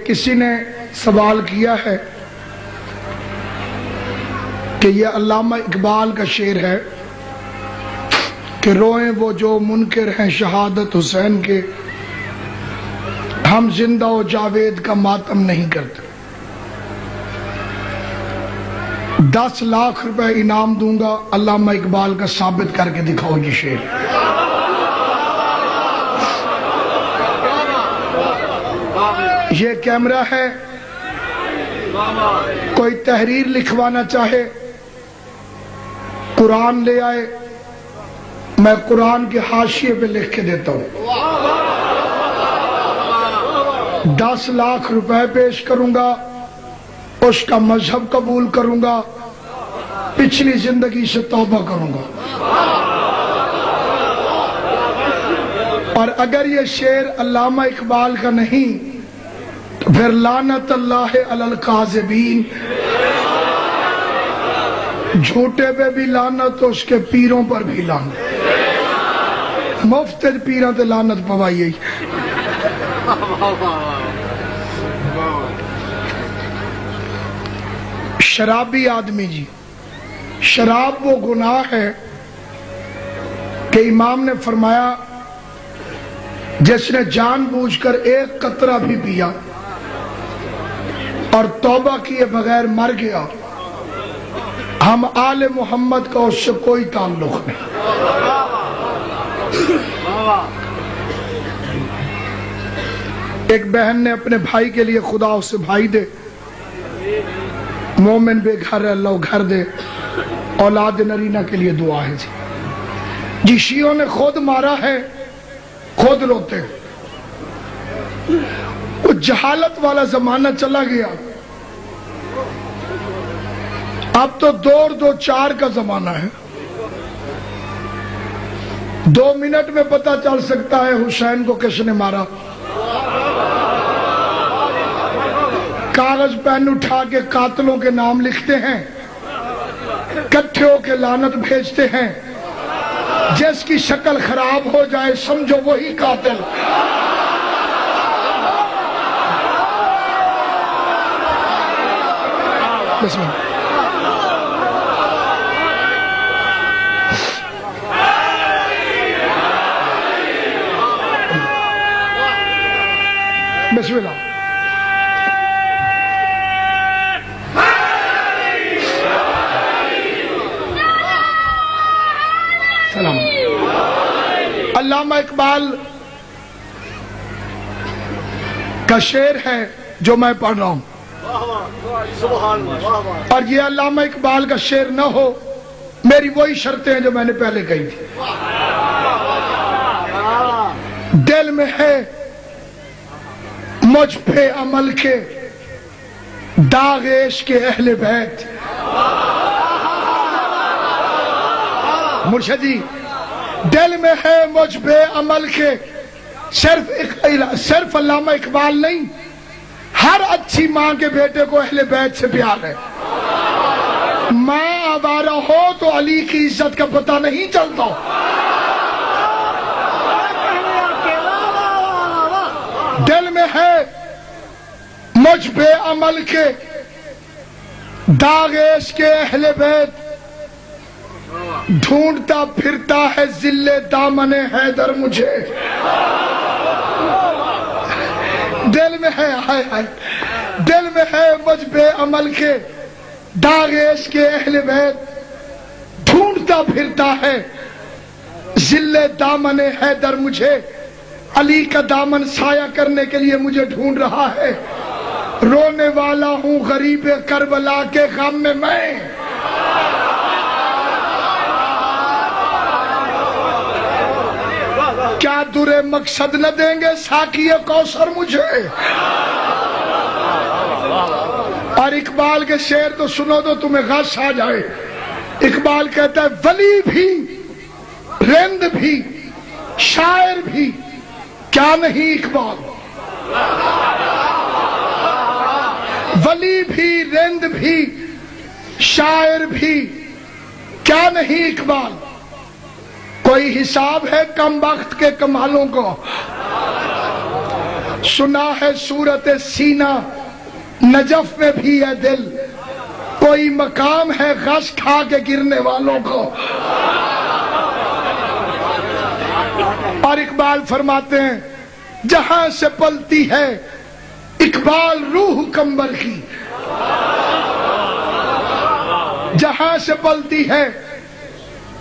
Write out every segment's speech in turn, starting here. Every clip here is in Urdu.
کسی نے سوال کیا ہے کہ یہ علامہ اقبال کا شعر ہے کہ روئیں وہ جو منکر ہیں شہادت حسین کے، ہم زندہ و جاوید کا ماتم نہیں کرتے۔ 10 لاکھ روپے انعام دوں گا، علامہ اقبال کا ثابت کر کے دکھاؤ یہ شعر۔ یہ کیمرہ ہے، کوئی تحریر لکھوانا چاہے قرآن لے آئے، میں قرآن کے حاشیے پہ لکھ کے دیتا ہوں۔ 10 لاکھ روپے پیش کروں گا، اس کا مذہب قبول کروں گا، پچھلی زندگی سے توبہ کروں گا، اور اگر یہ شعر علامہ اقبال کا نہیں تو پھر لعنت اللہ علی الکاذبین، جھوٹے پہ بھی لعنت تو اس کے پیروں پر بھی لعنت، مفت پیروں تے لعنت پوائی۔ شرابی آدمی جی، شراب وہ گناہ ہے کہ امام نے فرمایا جس نے جان بوجھ کر ایک قطرہ بھی پیا اور توبہ کیے بغیر مر گیا، ہم آل محمد کا اس سے کوئی تعلق نہیں۔ ایک بہن نے اپنے بھائی کے لیے خدا اسے بھائی دے، مومن بے گھر ہے اللہ گھر دے، اولاد نرینہ کے لیے دعا ہے جی۔ شیعوں نے خود مارا ہے، خود روتے ہیں۔ وہ جہالت والا زمانہ چلا گیا، اب تو 2-4 کا زمانہ ہے۔ 2 منٹ میں پتہ چل سکتا ہے حسین کو کس نے مارا۔ کاغذ پین اٹھا کے قاتلوں کے نام لکھتے ہیں، کٹھے ہو کے لعنت بھیجتے ہیں، جس کی شکل خراب ہو جائے سمجھو وہی قاتل۔ بسم اللہ۔ بسم اللہ۔ سلام۔ علامہ اقبال کا شعر ہے جو میں پڑھ رہا ہوں، اور یہ علامہ اقبال کا شعر نہ ہو، میری وہی شرطیں ہیں جو میں نے پہلے کہی تھی۔ دل میں ہے مجھ پہ عمل کے داغ عشق کے اہل بیت۔ مرشدی، دل میں ہے مجھ پہ عمل کے، صرف علامہ اقبال نہیں، ہر اچھی ماں کے بیٹے کو اہل بیت سے پیار ہے۔ ماں آوارہ ہو تو علی کی عزت کا پتہ نہیں چلتا۔ دل میں ہے مجھ پہ عمل کے داغ عشق کے اہل بیت، ڈھونڈتا پھرتا ہے ذل دامن حیدر مجھے۔ دل میں ہے دل میں ہے مجھ پہ عمل کے داغ عشق کے اہل بیت، ڈھونڈتا پھرتا ہے ذل دامن حیدر مجھے۔ علی کا دامن سایہ کرنے کے لیے مجھے ڈھونڈ رہا ہے، رونے والا ہوں غریب کربلا کے غم میں میں۔ کیا درے مقصد نہ دیں گے ساقی کوثر مجھے؟ اور اقبال کے شعر تو سنو تو تمہیں غش آ جائے۔ اقبال کہتا ہے ولی بھی، رند بھی، شاعر بھی، کیا نہیں اقبال؟ ولی بھی، رند بھی، شاعر بھی، کیا نہیں اقبال؟ کوئی حساب ہے کم بخت کے کمالوں کو؟ سنا ہے صورت سینہ نجف میں بھی ہے دل، کوئی مقام ہے غش کھا کے گرنے والوں کو۔ اور اقبال فرماتے ہیں جہاں سے پلتی ہے اقبال روح کمبر کی، جہاں سے پلتی ہے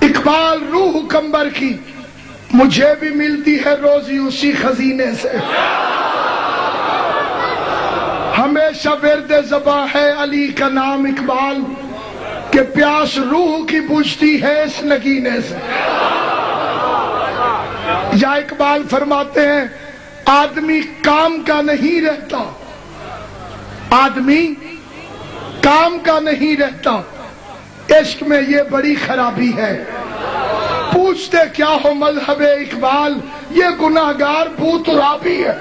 اقبال روح کمبر کی، مجھے بھی ملتی ہے روزی اسی خزینے سے۔ ہمیشہ ورد زباں ہے علی کا نام اقبال، کہ پیاس روح کی بجھتی ہے اس نگینے سے۔ یا اقبال فرماتے ہیں آدمی کام کا نہیں رہتا، آدمی کام کا نہیں رہتا، عشق میں یہ بڑی خرابی ہے۔ پوچھتے کیا ہو مذہب اقبال، یہ گناہگار بو ترابی ہے۔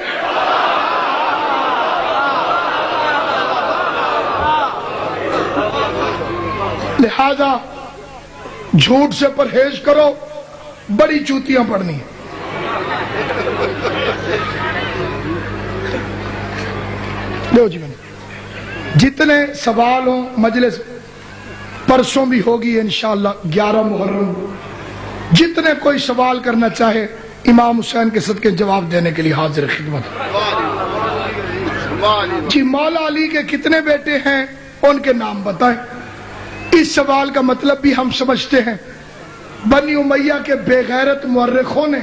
لہذا جھوٹ سے پرہیز کرو، بڑی چوتیاں پڑنی ہیں۔ لو جی میں جتنے سوال ہوں مجلس پرسوں بھی ہوگی انشاءاللہ 11 محرم، جتنے کوئی سوال کرنا چاہے امام حسین کے صدقے جواب دینے کے لیے حاضر خدمت۔ جی مولا علی کے کتنے بیٹے ہیں ان کے نام بتائیں۔ اس سوال کا مطلب بھی ہم سمجھتے ہیں، بنی امیہ کے بے غیرت مورخوں نے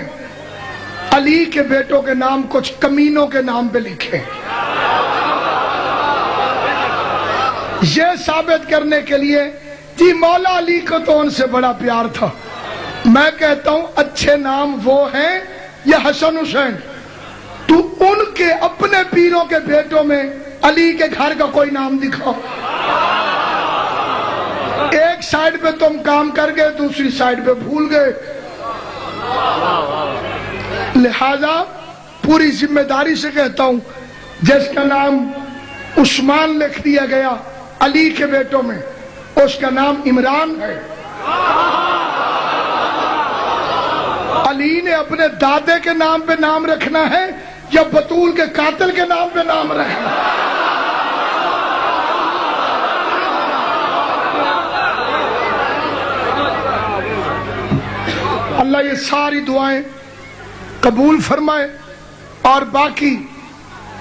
علی کے بیٹوں کے نام کچھ کمینوں کے نام پہ لکھے، یہ ثابت کرنے کے لیے جی مولا علی کو تو ان سے بڑا پیار تھا۔ میں کہتا ہوں اچھے نام وہ ہیں یا حسن حسین؟ تو ان کے اپنے پیروں کے بیٹوں میں علی کے گھر کا کوئی نام دکھاؤ۔ ایک سائیڈ پہ تم کام کر گئے، دوسری سائیڈ پہ بھول گئے۔ لہذا پوری ذمہ داری سے کہتا ہوں جس کا نام عثمان لکھ دیا گیا علی کے بیٹوں میں، اس کا نام عمران ہے۔ علی نے اپنے دادے کے نام پہ نام رکھنا ہے یا بطول کے قاتل کے نام پہ نام رکھنا ہے؟ اللہ یہ ساری دعائیں قبول فرمائے۔ اور باقی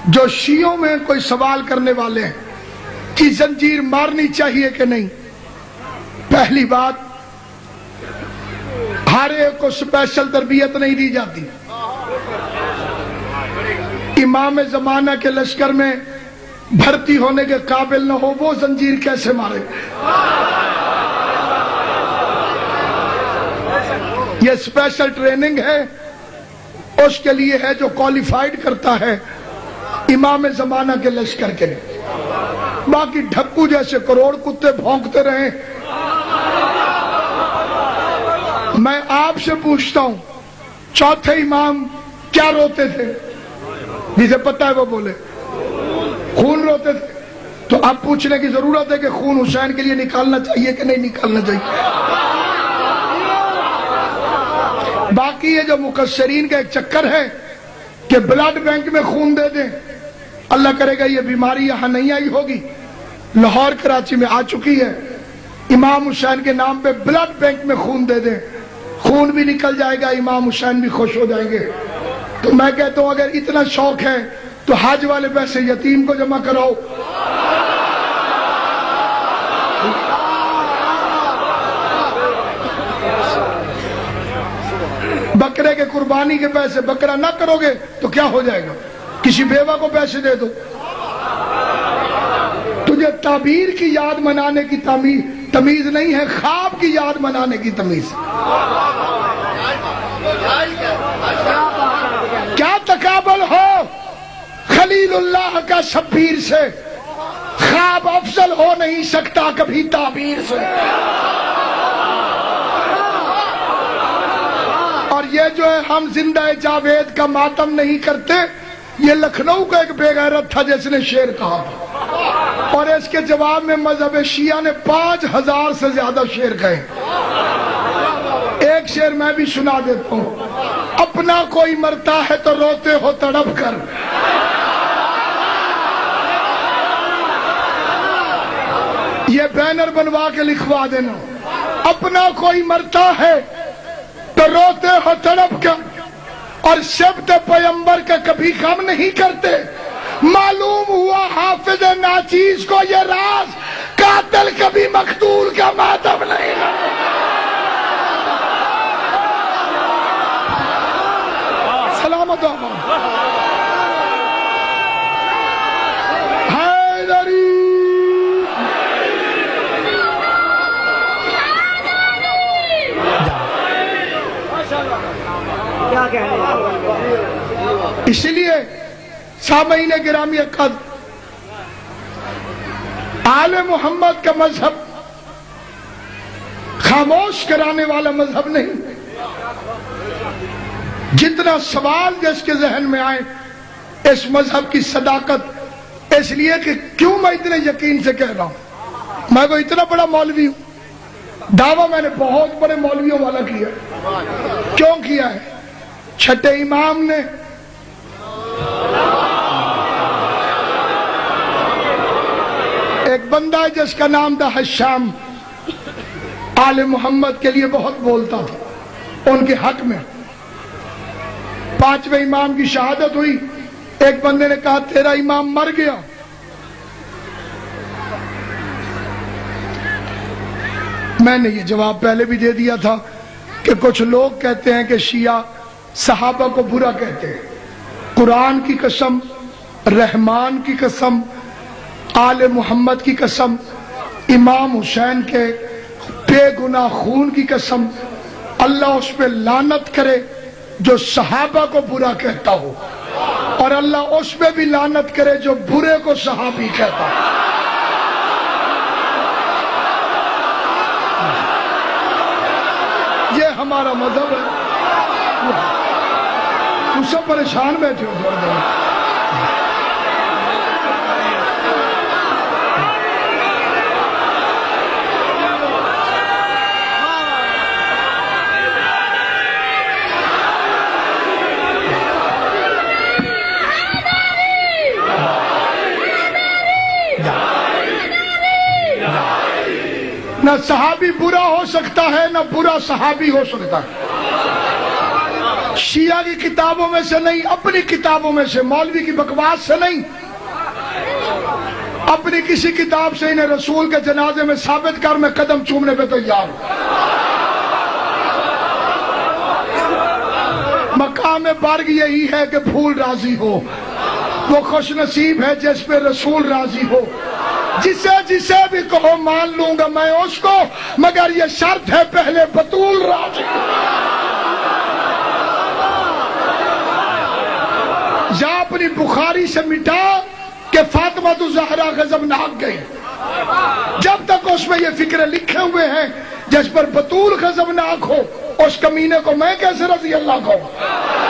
جو شیعوں میں کوئی سوال کرنے والے ہیں کہ زنجیر مارنی چاہیے کہ نہیں، پہلی بات ہر ایک کو اسپیشل تربیت نہیں دی جاتی۔ امام زمانہ کے لشکر میں بھرتی ہونے کے قابل نہ ہو وہ زنجیر کیسے مارے؟ یہ اسپیشل ٹریننگ ہے، اس کے لیے ہے جو کوالیفائیڈ کرتا ہے امام زمانہ کے لشکر کے لیے۔ باقی ڈھکو جیسے کروڑ کتے بھونکتے رہیں۔ میں آپ سے پوچھتا ہوں چوتھے امام کیا روتے تھے؟ جسے پتہ ہے وہ بولے۔ خون روتے تھے، تو اب پوچھنے کی ضرورت ہے کہ خون حسین کے لیے نکالنا چاہیے کہ نہیں نکالنا چاہیے۔ باقی یہ جو مقصرین کا ایک چکر ہے کہ بلڈ بینک میں خون دے دیں، اللہ کرے گا یہ بیماری یہاں نہیں آئی ہوگی، لاہور کراچی میں آ چکی ہے۔ امام حسین کے نام پہ بلڈ بینک میں خون دے دیں، خون بھی نکل جائے گا، امام حسین بھی خوش ہو جائیں گے۔ تو میں کہتا ہوں اگر اتنا شوق ہے تو حج والے پیسے یتیم کو جمع کراؤ۔ بکرے کے قربانی کے پیسے بکرا نہ کرو گے تو کیا ہو جائے گا؟ کسی بیوہ کو پیسے دے دو۔ تجھے تعبیر کی یاد منانے کی تمیز نہیں ہے، خواب کی یاد منانے کی تمیز۔ کیا تقابل ہو خلیل اللہ کا شبیر سے، خواب افضل ہو نہیں سکتا کبھی تعبیر سے۔ اور یہ جو ہے ہم زندہ جاوید کا ماتم نہیں کرتے، یہ لکھنؤ کا ایک بے غیرت تھا جس نے شعر کہا تھا، اور اس کے جواب میں مذہب شیعہ نے 5000 سے زیادہ شعر کہے۔ ایک شعر میں بھی سنا دیتا ہوں، اپنا کوئی مرتا ہے تو روتے ہو تڑپ کر، یہ بینر بنوا کے لکھوا دینا، اپنا کوئی مرتا ہے تو روتے ہو تڑپ کر، اور شبد پیغمبر کا کبھی غم نہیں کرتے۔ معلوم ہوا حافظ ناچیز کو یہ راز، قاتل کبھی مقتول کا ماتم نہیں کرتا۔ سلامت آباد حیدری۔ اس لیے سامعین گرامی قدر، آل محمد کا مذہب خاموش کرانے والا مذہب نہیں، جتنا سوال جس کے ذہن میں آئے اس مذہب کی صداقت، اس لیے کہ کیوں میں اتنے یقین سے کہہ رہا ہوں، میں کوئی اتنا بڑا مولوی ہوں، دعویٰ میں نے بہت بڑے مولویوں والا کیا۔ کیوں کیا ہے؟ چھٹے امام نے ایک بندہ ہے جس کا نام تھا حشام، آل محمد کے لیے بہت بولتا تھا ان کے حق میں۔ پانچویں امام کی شہادت ہوئی، ایک بندے نے کہا تیرا امام مر گیا۔ میں نے یہ جواب پہلے بھی دے دیا تھا کہ کچھ لوگ کہتے ہیں کہ شیعہ صحابہ کو برا کہتے ہیں۔ قرآن کی قسم، رحمان کی قسم، آل محمد کی قسم، امام حسین کے بے گناہ خون کی قسم، اللہ اس پہ لعنت کرے جو صحابہ کو برا کہتا ہو، اور اللہ اس پہ بھی لعنت کرے جو برے کو صحابی کہتا ہو۔ یہ ہمارا مذہب ہے۔ تم سب پریشان بیٹھے ہو تھوڑا دیر۔ نہ صحابی برا ہو سکتا ہے، نہ برا صحابی ہو سکتا ہے۔ شیعہ کی کتابوں میں سے نہیں، اپنی کتابوں میں سے، مولوی کی بکواس سے نہیں، اپنی کسی کتاب سے انہیں رسول کے جنازے میں ثابت کر، میں قدم چومنے پہ تیار ہوں۔ مقام برگ یہی ہے کہ پھول راضی ہو، وہ خوش نصیب ہے جس پہ رسول راضی ہو۔ جسے بھی کہو مان لوں گا میں اس کو، مگر یہ شرط ہے پہلے بطول راضی۔ یا اپنی بخاری سے مٹا کہ فاطمہ الزہرا غضبناک گئی، جب تک اس میں یہ فکرے لکھے ہوئے ہیں جس پر بطول غضبناک ہو، اس کمینے کو میں کیسے رضی اللہ کہوں؟